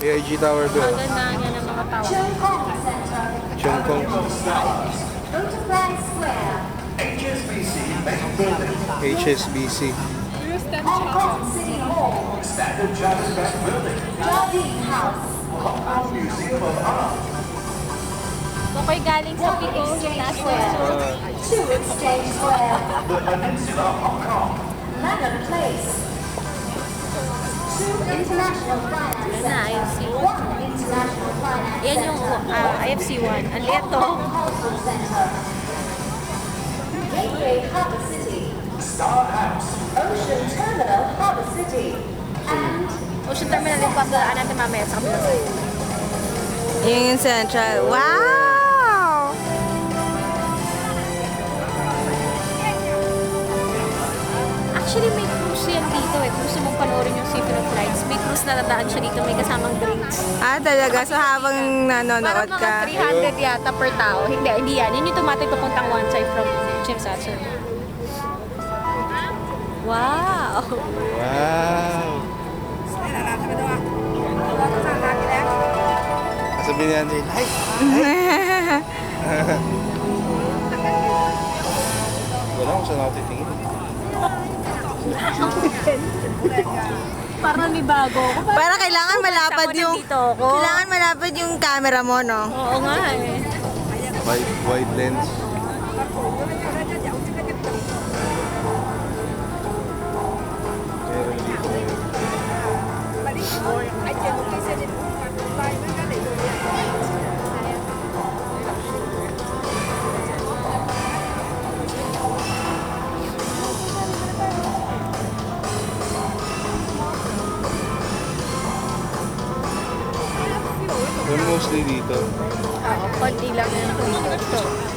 AIG Tower Ang doon. ganda niya ng mga tao. Chong Kong. HSBC Bank Building. HSBC. Standard Chartered Bank Building. Hong Kong Museum of Art. Kung kayo galing sa Pico, yung last one. The Peninsula Hong Kong. Yun na, IFC. Yan yung IFC 1. Ang liit to. Gateway Harbour City, Star House. Ocean Terminal Harbour City, and Ocean Terminal yung pagdaan natin mamaya sa kabilang side. Yung Central. Wow! Actually, may cruise yan dito eh. Kung gusto mong panoorin yung Symphony of Lights, may cruise na nadaan siya dito. May kasamang drinks. Ah, talaga? So habang Parang nanonood mga ka? 300 yata per tao. Hindi yan. Yun yung automatic papuntang one side from Chinsatsu. Wow! Wow! Sabi ni Andre, like! Wala kung saan ako titingin. Parang may bago. Para kailangan malapad yung... Dito ako. Kailangan malapad yung camera mo, no? Oo nga eh. Wide lens. Meron dito ngayon. Mostly dito. Oo, konti lang yung dito.